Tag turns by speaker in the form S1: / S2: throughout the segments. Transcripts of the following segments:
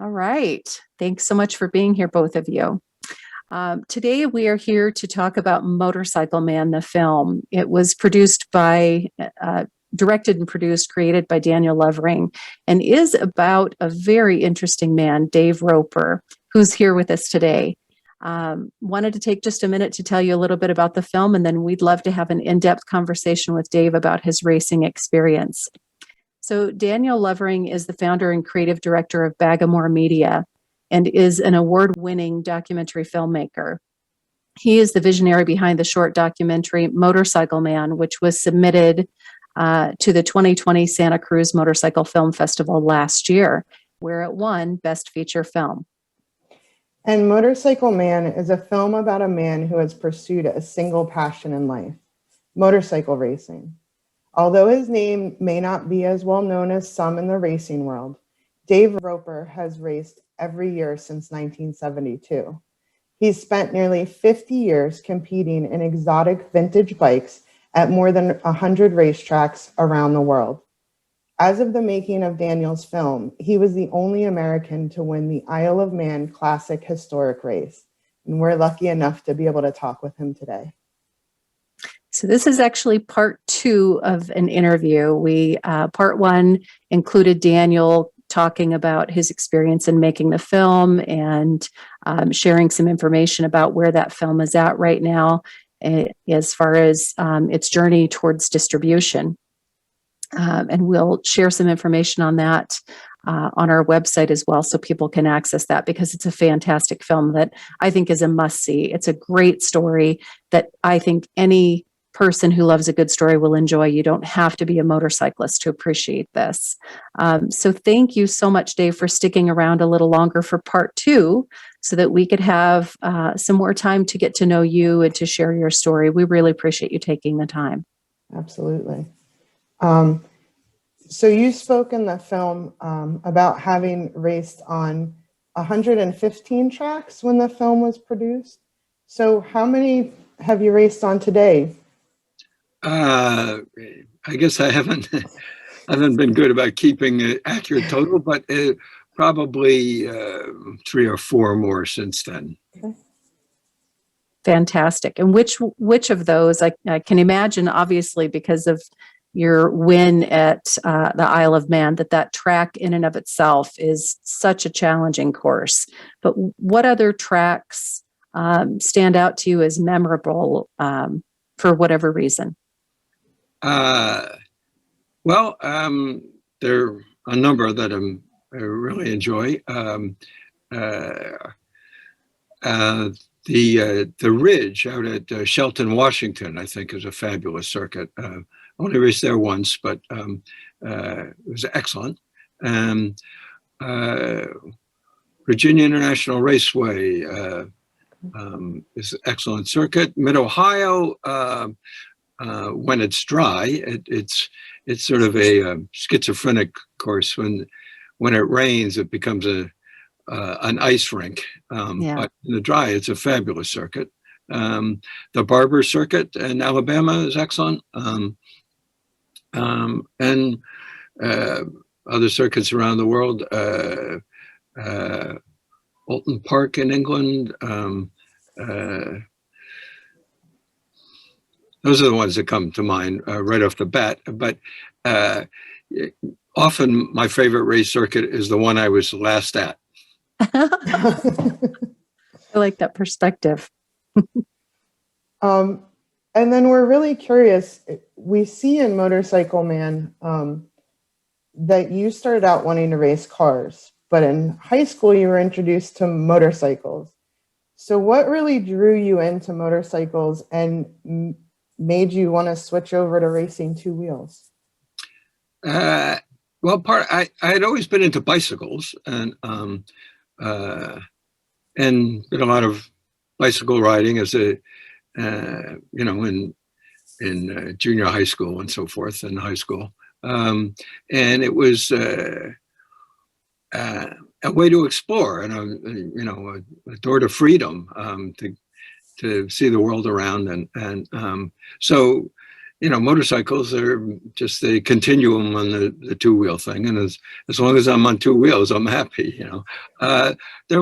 S1: All right. Thanks so much for being here, both of you. Today, we are here to talk about Motorcycle Man, the film. It was directed and produced, created by Daniel Levering, and is about a very interesting man, Dave Roper, who's here with us today. Wanted to take just a minute to tell you a little bit about the film, and then we'd love to have an in-depth conversation with Dave about his racing experience. So Daniel Levering is the founder and creative director of Bagamore Media and is an award-winning documentary filmmaker. He is the visionary behind the short documentary Motorcycle Man, which was submitted to the 2020 Santa Cruz Motorcycle Film Festival last year, where it won Best Feature Film.
S2: And Motorcycle Man is a film about a man who has pursued a single passion in life, motorcycle racing. Although his name may not be as well known as some in the racing world, Dave Roper has raced every year since 1972. He's spent nearly 50 years competing in exotic vintage bikes at more than 100 racetracks around the world. As of the making of Daniel's film, he was the only American to win the Isle of Man Classic Historic Race, and we're lucky enough to be able to talk with him today.
S1: So this is actually part two of an interview. Part one included Daniel talking about his experience in making the film and sharing some information about where that film is at right now as far as its journey towards distribution. And we'll share some information on that on our website as well, so people can access that, because it's a fantastic film that I think is a must-see. It's a great story that I think any person who loves a good story will enjoy. You don't have to be a motorcyclist to appreciate this. So thank you so much, Dave, for sticking around a little longer for part two so that we could have some more time to get to know you and to share your story. We really appreciate you taking the time.
S2: Absolutely. So you spoke in the film about having raced on 115 tracks when the film was produced. So how many have you raced on today?
S3: I guess I haven't been good about keeping an accurate total, but probably 3 or 4 more since then.
S2: Okay.
S1: Fantastic. And which of those, I can imagine, obviously, because of your win at the Isle of Man, that track in and of itself is such a challenging course. But what other tracks stand out to you as memorable for whatever reason?
S3: Well, there are a number that I really enjoy. The Ridge out at Shelton, Washington, I think is a fabulous circuit. I only raced there once, but it was excellent. Virginia International Raceway is an excellent circuit. Mid-Ohio, when it's dry, it's sort of a schizophrenic course. When it rains, it becomes an ice rink. But in the dry, it's a fabulous circuit. The Barber Circuit in Alabama is excellent. And other circuits around the world, Bolton Park in England. Those are the ones that come to mind right off the bat. But often my favorite race circuit is the one I was last at.
S1: I like that perspective.
S2: And then we're really curious. We see in Motorcycle Man that you started out wanting to race cars, but in high school you were introduced to motorcycles. So what really drew you into motorcycles and made you want to switch over to racing two wheels?
S3: Well, I had always been into bicycles and did a lot of bicycle riding as a in junior high school and so forth, in high school, and it was a way to explore and a door to freedom, to see the world around, and so motorcycles are just the continuum on the two-wheel thing, and as long as I'm on two wheels, I'm happy. They're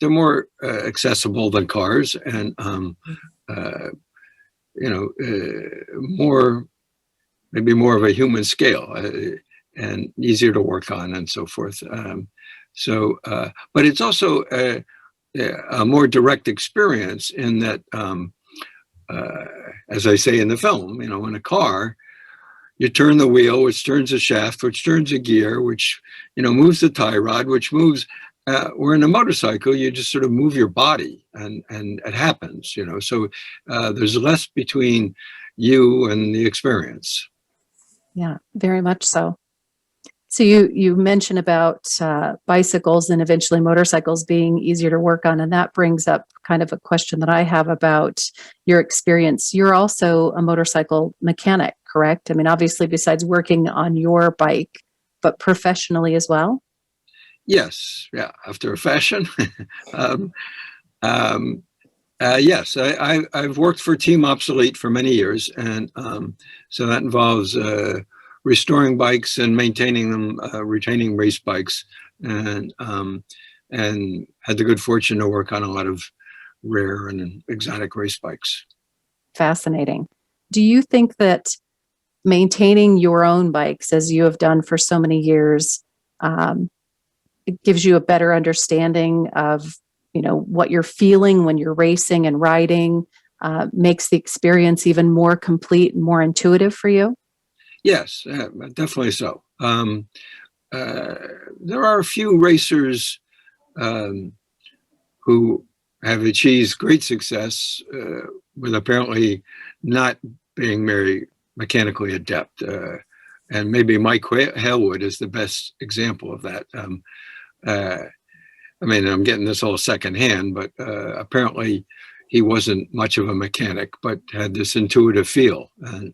S3: more accessible than cars, and more maybe more of a human scale, and easier to work on and so forth. But it's also a more direct experience in that, as I say in the film, in a car, you turn the wheel, which turns the shaft, which turns the gear, which, moves the tie rod, which moves, where in a motorcycle, you just sort of move your body and it happens, so there's less between you and the experience.
S1: Yeah, very much so. So you mentioned about bicycles and eventually motorcycles being easier to work on, and that brings up kind of a question that I have about your experience. You're also a motorcycle mechanic, correct? I mean, obviously, besides working on your bike, but professionally as well?
S3: Yes, yeah, after a fashion. Yes, I've worked for Team Obsolete for many years, and so that involves restoring bikes and maintaining them, retaining race bikes, and had the good fortune to work on a lot of rare and exotic race bikes.
S1: Fascinating. Do you think that maintaining your own bikes, as you have done for so many years, it gives you a better understanding of what you're feeling when you're racing and riding, makes the experience even more complete and more intuitive for you?
S3: Yes, definitely so. There are a few racers who have achieved great success with apparently not being very mechanically adept. And maybe Mike Hailwood is the best example of that. I mean, I'm getting this all secondhand, but apparently he wasn't much of a mechanic, but had this intuitive feel. And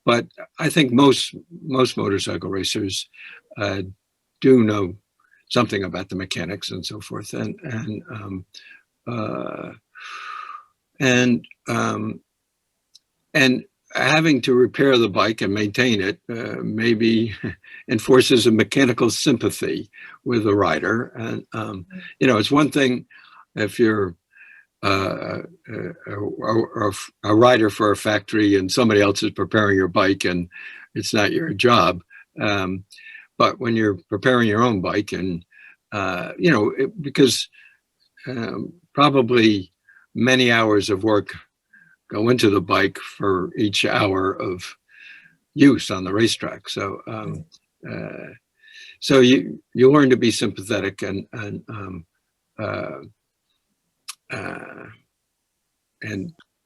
S3: but I think most motorcycle racers do know something about the mechanics and so forth, and having to repair the bike and maintain it maybe enforces a mechanical sympathy with the rider. And it's one thing if you're a rider for a factory and somebody else is preparing your bike and it's not your job. But when you're preparing your own bike and, because probably many hours of work go into the bike for each hour of use on the racetrack. So, so you learn to be sympathetic and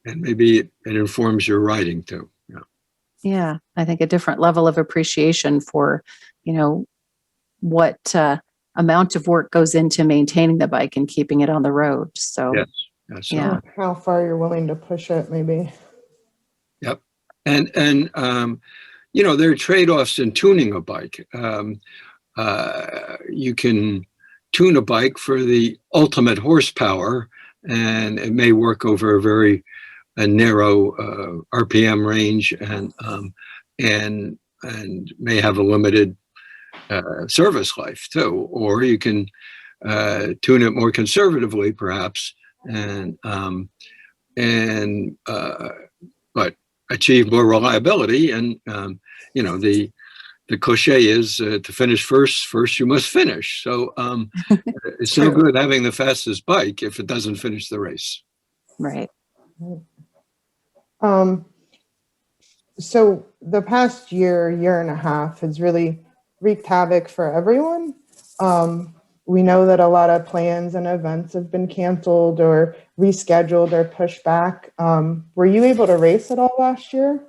S3: maybe it informs your riding too.
S1: Yeah, I think a different level of appreciation for, what amount of work goes into maintaining the bike and keeping it on the road. So,
S3: yes.
S1: Yeah.
S2: How far you're willing to push it, maybe.
S3: Yep. And there are trade-offs in tuning a bike. You can tune a bike for the ultimate horsepower, and it may work over a very narrow RPM range, and may have a limited service life too. Or you can tune it more conservatively, perhaps, but achieve more reliability. And the cliche is to finish first you must finish. So it's no good having the fastest bike if it doesn't finish the race.
S1: Right.
S2: So the past year and a half has really wreaked havoc for everyone. We know that a lot of plans and events have been canceled or rescheduled or pushed back. Were you able to race at all last year?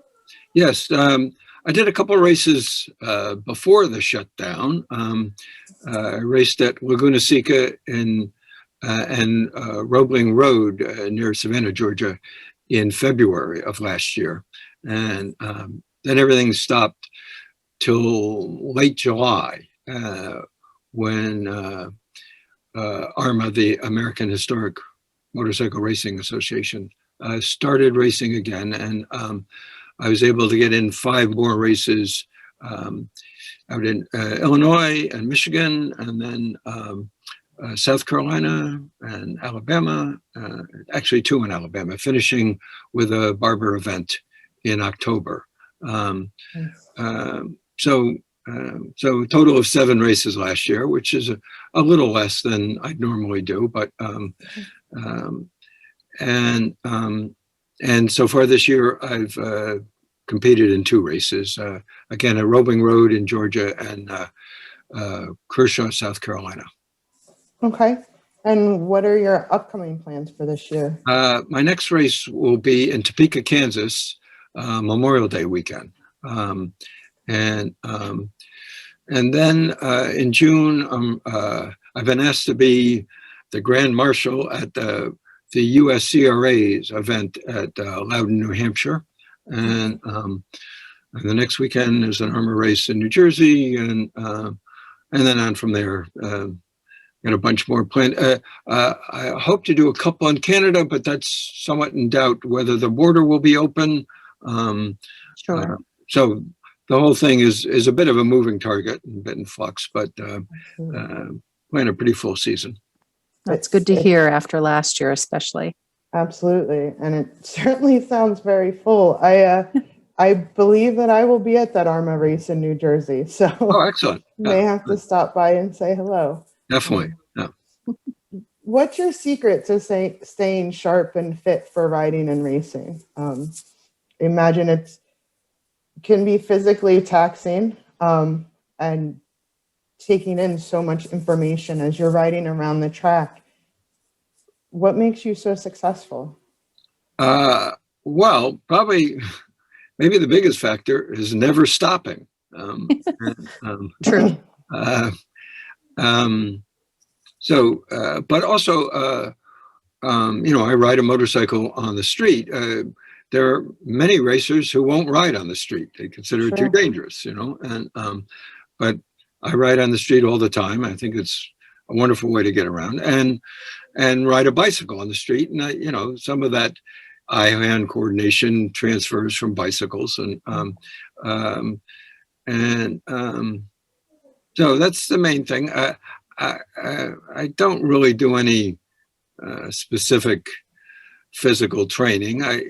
S3: Yes, I did a couple of races before the shutdown. I raced at Laguna Seca and Roebling Road near Savannah, Georgia, in February of last year. And then everything stopped till late July when AHRMA, the American Historic Motorcycle Racing Association, started racing again, and I was able to get in 5 more races out in Illinois and Michigan, and then South Carolina and Alabama, actually 2 in Alabama, finishing with a barber event in October. So a total of 7 races last year, which is a little less than I'd normally do, but and so far this year I've competed in 2 races, again at Roving Road in Georgia and Kershaw, South Carolina.
S2: Okay. And what are your upcoming plans for this year?
S3: My next race will be in Topeka, Kansas, Memorial Day weekend. And then in June, I've been asked to be the Grand Marshal at the USCRA's event at Loudon, New Hampshire. And the next weekend is an armor race in New Jersey, and then on from there. Got a bunch more planned. I hope to do a couple in Canada, but that's somewhat in doubt whether the border will be open.
S1: Sure.
S3: So the whole thing is a bit of a moving target, a bit in flux, but plan a pretty full season.
S1: That's good to hear after last year, especially.
S2: Absolutely. And it certainly sounds very full. I believe that I will be at that ARMA race in New Jersey. So
S3: Oh, excellent.
S2: may have to stop by and say hello.
S3: Definitely. Yeah.
S2: What's your secret to staying sharp and fit for riding and racing? Imagine it can be physically taxing and taking in so much information as you're riding around the track. What makes you so successful?
S3: Well, probably, maybe the biggest factor is never stopping.
S1: True.
S3: But also, I ride a motorcycle on the street. There are many racers who won't ride on the street. They consider it too dangerous, but I ride on the street all the time. I think it's a wonderful way to get around and ride a bicycle on the street. And some of that eye-hand coordination transfers from bicycles. So that's the main thing. I don't really do any specific physical training. I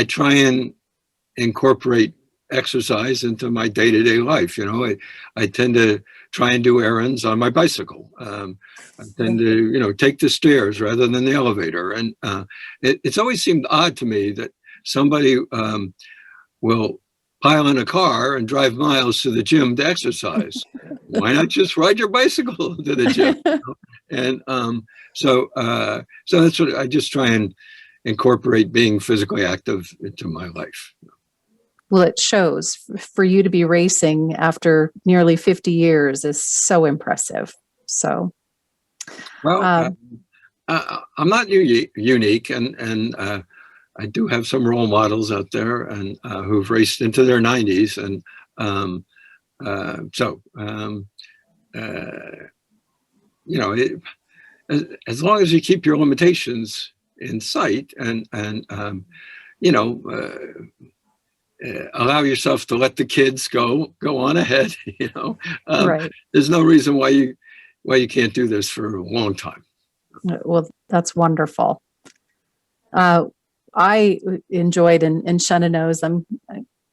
S3: try and incorporate exercise into my day-to-day life. I tend to try and do errands on my bicycle. I tend to, take the stairs rather than the elevator. And it's always seemed odd to me that somebody will pile in a car and drive miles to the gym to exercise. Why not just ride your bicycle to the gym? And so that's what I just try and incorporate being physically active into my life.
S1: Well, it shows. For you to be racing after nearly 50 years is so impressive. So,
S3: well, I'm not unique, and I do have some role models out there and who've raced into their 90s, and as long as you keep your limitations in sight and allow yourself to let the kids go on ahead.
S1: right.
S3: There's no reason why you can't do this for a long time.
S1: Well, that's wonderful. I enjoyed, and Shanna knows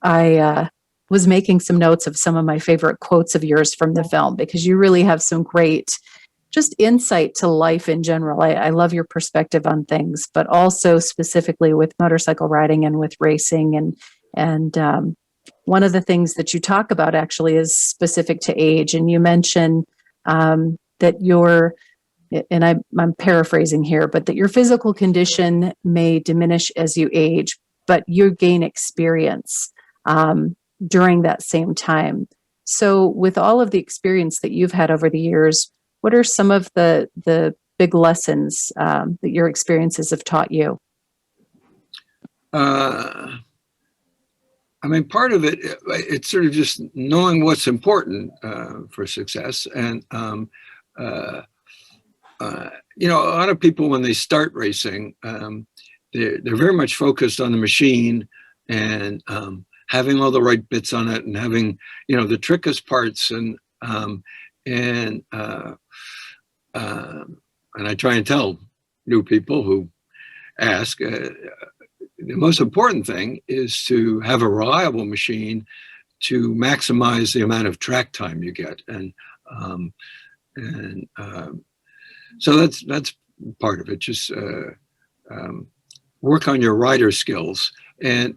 S1: I was making some notes of some of my favorite quotes of yours from the film, because you really have some great just insight to life in general. I love your perspective on things, but also specifically with motorcycle riding and with racing. And one of the things that you talk about actually is specific to age. And you mention that and I'm paraphrasing here, but that your physical condition may diminish as you age, but you gain experience during that same time. So with all of the experience that you've had over the years, what are some of the big lessons that your experiences have taught you?
S3: Part of it's sort of just knowing what's important for success. And you know, a lot of people when they start racing, they're very much focused on the machine and having all the right bits on it and having, you know, the trickiest parts and I try and tell new people who ask, the most important thing is to have a reliable machine to maximize the amount of track time you get. So that's part of it. Just work on your rider skills, and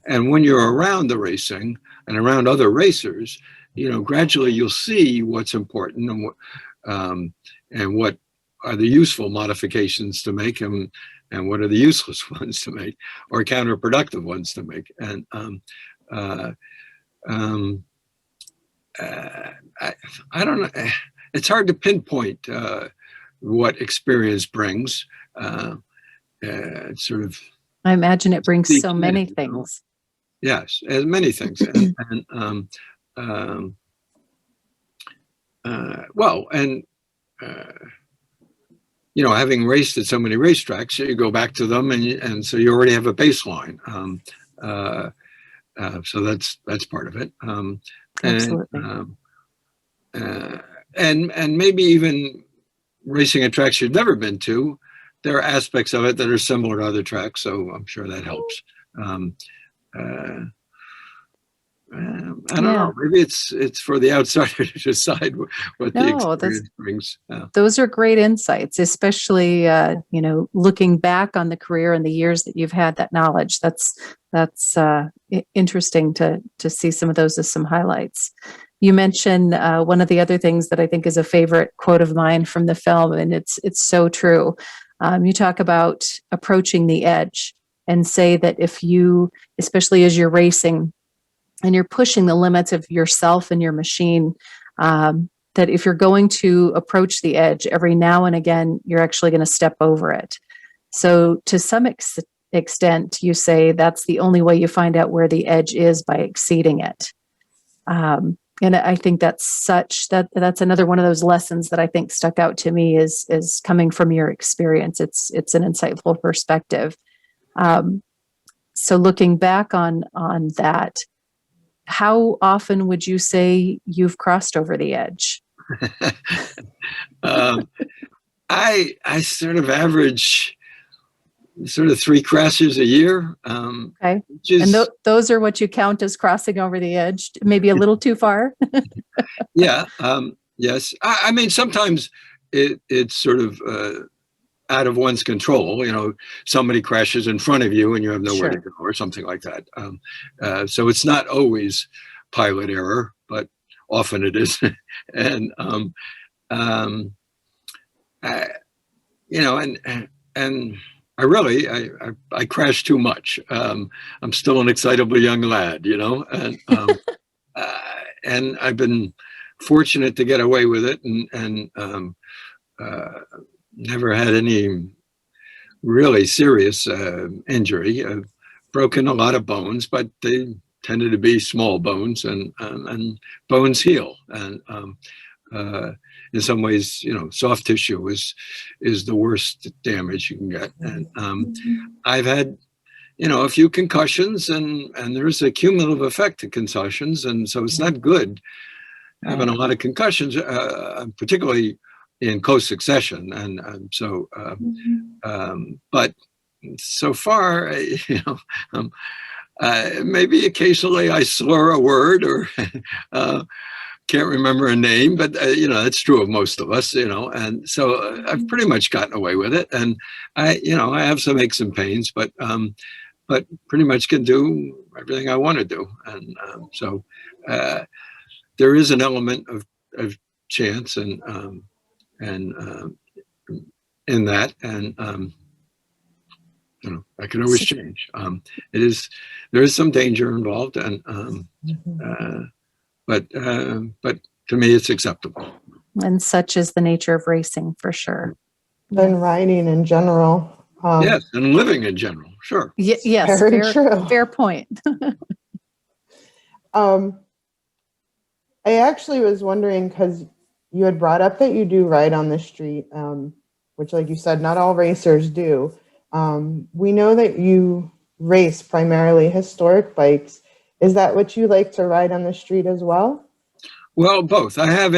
S3: when you're around the racing and around other racers, you know, gradually you'll see what's important and what are the useful modifications to make, and what are the useless ones to make or counterproductive ones to make. And I don't know. It's hard to pinpoint what experience brings. It's sort of.
S1: I imagine it brings so
S3: Speaking
S1: many
S3: it, you know.
S1: things.
S3: Yes, as many things. You know, having raced at so many racetracks, you go back to them, and so you already have a baseline. So that's part of it.
S1: Absolutely.
S3: And maybe even racing at tracks you've never been to, there are aspects of it that are similar to other tracks. So I'm sure that helps. I don't know. Maybe it's for the outsider to decide what the experience brings.
S1: Those are great insights, especially you know, looking back on the career and the years that you've had that knowledge. That's interesting to see some of those as some highlights. You mentioned one of the other things that I think is a favorite quote of mine from the film, and it's so true. You talk about approaching the edge and say that if you, especially as you're racing and you're pushing the limits of yourself and your machine, that if you're going to approach the edge every now and again, you're actually going to step over it. So to some extent, you say that's the only way you find out where the edge is, by exceeding it. And I think that's another one of those lessons that I think stuck out to me is coming from your experience. It's an insightful perspective. So looking back on that, how often would you say you've crossed over the edge?
S3: I sort of average sort of 3 crashes a year.
S1: Okay. And those are what you count as crossing over the edge, maybe a little too far?
S3: Yeah. Yes. I mean, sometimes it's sort of out of one's control. You know, somebody crashes in front of you and you have nowhere to go or something like that. So it's not always pilot error, but often it is. And, you know, and I crash too much. I'm still an excitable young lad, you know, and I've been fortunate to get away with it, and never had any really serious injury. I've broken a lot of bones, but they tended to be small bones, and bones heal. And in some ways, you know, soft tissue is the worst damage you can get. And I've had, you know, a few concussions, and there's a cumulative effect to concussions, and so it's not good having a lot of concussions, particularly in close succession. And so, but so far, you know, maybe occasionally I slur a word or can't remember a name, but you know, that's true of most of us, you know, and so I've pretty much gotten away with it. And I have some aches and pains, but pretty much can do everything I want to do. And so there is an element of chance and in that, and you know, I can always change. There is some danger involved, and but to me, it's acceptable.
S1: And such is the nature of racing, for sure.
S2: And riding in general.
S3: Yes, and living in general, sure.
S1: Yes, fair point.
S2: I actually was wondering, because you had brought up that you do ride on the street, which, like you said, not all racers do. We know that you race primarily historic bikes. Is that what you like to ride on the street as well?
S3: Well, both. I have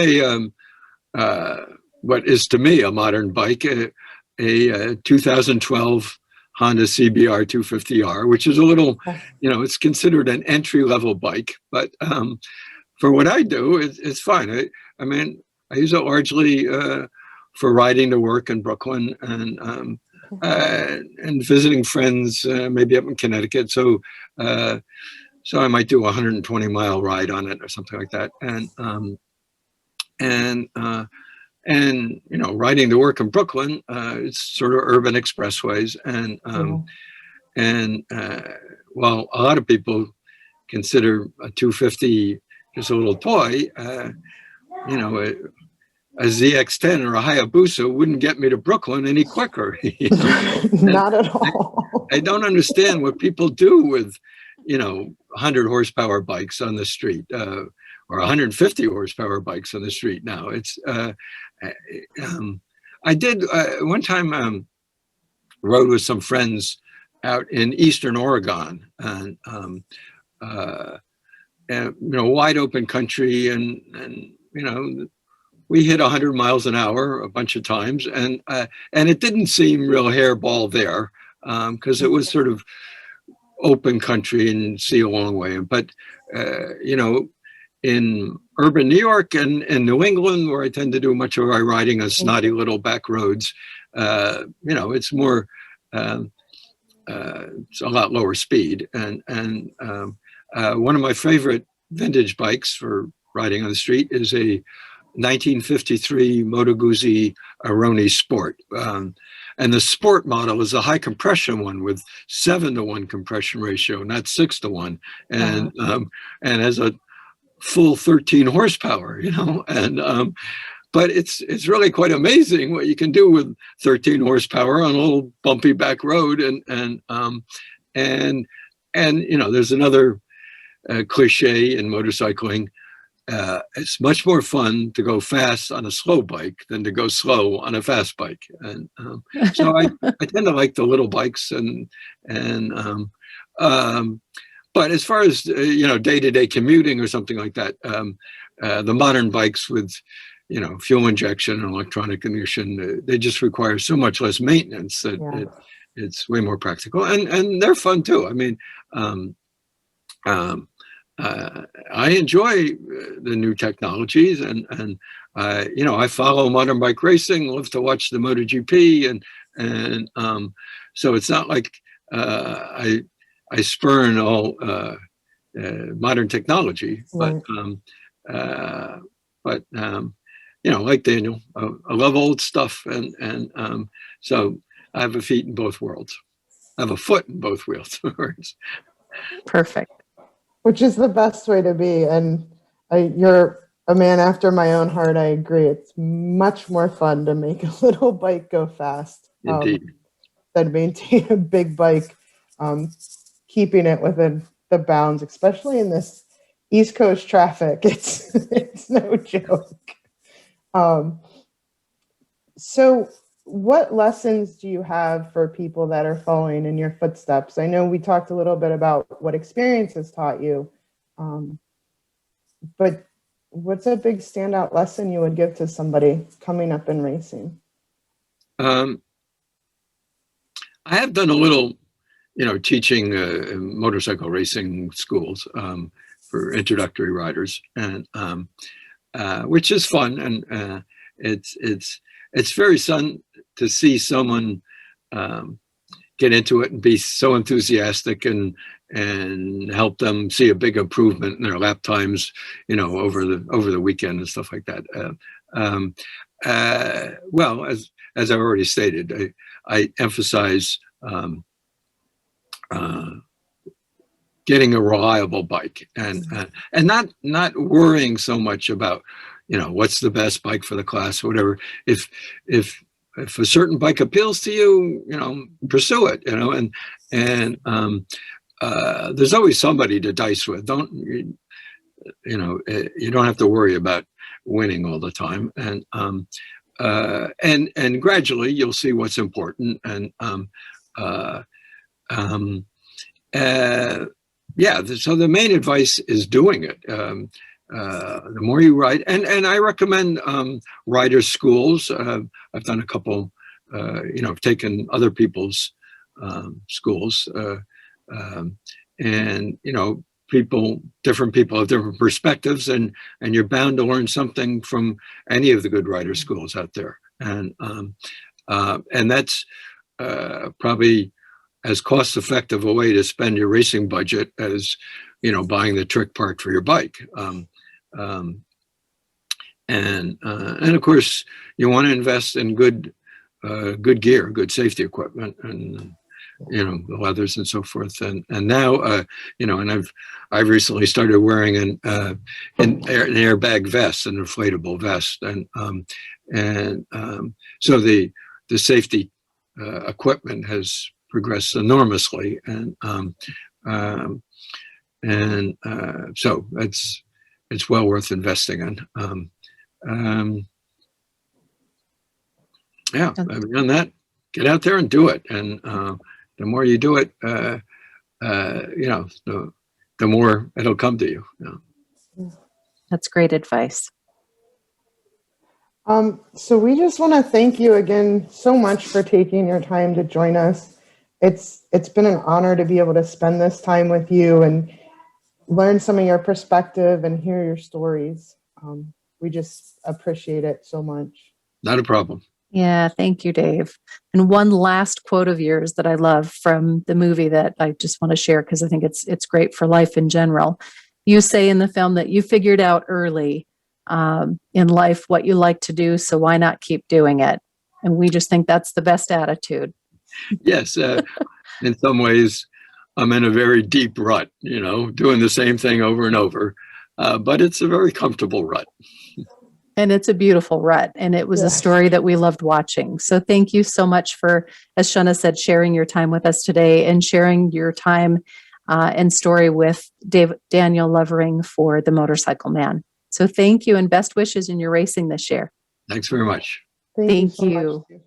S3: what is to me a modern bike, a 2012 Honda CBR 250R, which is a little, it's considered an entry-level bike, but for what I do, it's fine. I mean, I use it largely for riding to work in Brooklyn and visiting friends, maybe up in Connecticut. So I might do a 120-mile ride on it or something like that. And riding to work in Brooklyn, it's sort of urban expressways. While a lot of people consider a 250 just a little toy, a ZX10 or a Hayabusa wouldn't get me to Brooklyn any quicker.
S2: Not at all.
S3: I don't understand what people do with, 100 horsepower bikes on the street, or 150 horsepower bikes on the street now. It's, I did one time rode with some friends out in Eastern Oregon, and wide open country, and we hit 100 miles an hour a bunch of times, and it didn't seem real hairball there because it was sort of open country and see a long way. But in urban New York and New England, where I tend to do much of my riding on snotty little back roads, it's more, it's a lot lower speed. And one of my favorite vintage bikes for riding on the street is a 1953 Moto Guzzi Aroni Sport. And the Sport model is a high compression one with 7-to-1 compression ratio, not 6-to-1, and has a full 13 horsepower, but it's really quite amazing what you can do with 13 horsepower on a little bumpy back road. And there's another cliche in motorcycling. It's much more fun to go fast on a slow bike than to go slow on a fast bike. And so I tend to like the little bikes but as far as, day-to-day commuting or something like that, the modern bikes with, fuel injection and electronic ignition, they just require so much less maintenance that it's way more practical. And they're fun too. I mean, I enjoy the new technologies, and I follow mountain bike racing, love to watch the MotoGP, and so it's not like I spurn all modern technology, but like Daniel, I love old stuff, and so I have a feet in both worlds. I have a foot in both wheels.
S1: Perfect.
S2: Which is the best way to be. And you're a man after my own heart. I agree. It's much more fun to make a little bike go fast than maintain a big bike, keeping it within the bounds, especially in this East Coast traffic. It's no joke. So what lessons do you have for people that are following in your footsteps? I know we talked a little bit about what experience has taught you, but what's a big standout lesson you would give to somebody coming up in racing?
S3: I have done a little, teaching motorcycle racing schools for introductory riders, and which is fun, and it's very fun to see someone get into it and be so enthusiastic and help them see a big improvement in their lap times, over the weekend and stuff like that. Well, as I've already stated, I emphasize getting a reliable bike and not worrying so much about what's the best bike for the class or whatever. If a certain bike appeals to you, pursue it, and there's always somebody to dice with. You don't have to worry about winning all the time. And gradually you'll see what's important. So the main advice is doing it. The more you write, and I recommend writers' schools. I've done a couple. I've taken other people's schools, and different people have different perspectives, and you're bound to learn something from any of the good writer schools out there. And that's probably as cost-effective a way to spend your racing budget as buying the trick part for your bike. And of course, you want to invest in good gear, good safety equipment, and the leathers and so forth. And now and I've recently started wearing an airbag vest, an inflatable vest, and so the safety equipment has progressed enormously, and so it's well worth investing in. Beyond that, get out there and do it. And the more you do it, the more it'll come to you.
S1: That's great advice.
S2: So we just want to thank you again so much for taking your time to join us. It's been an honor to be able to spend this time with you and learn some of your perspective and hear your stories. We just appreciate it so much.
S3: Not a problem.
S1: Yeah, thank you, Dave. And one last quote of yours that I love from the movie that I just want to share because I think it's great for life in general. You say in the film that you figured out early in life what you like to do, so why not keep doing it? And we just think that's the best attitude.
S3: Yes, in some ways, I'm in a very deep rut, doing the same thing over and over, but it's a very comfortable rut.
S1: And it's a beautiful rut. And it was a story that we loved watching. So thank you so much for, as Shana said, sharing your time with us today and sharing your time and story with Daniel Levering for The Motorcycle Man. So thank you and best wishes in your racing this year.
S3: Thanks very much.
S1: Thank you.
S2: Much.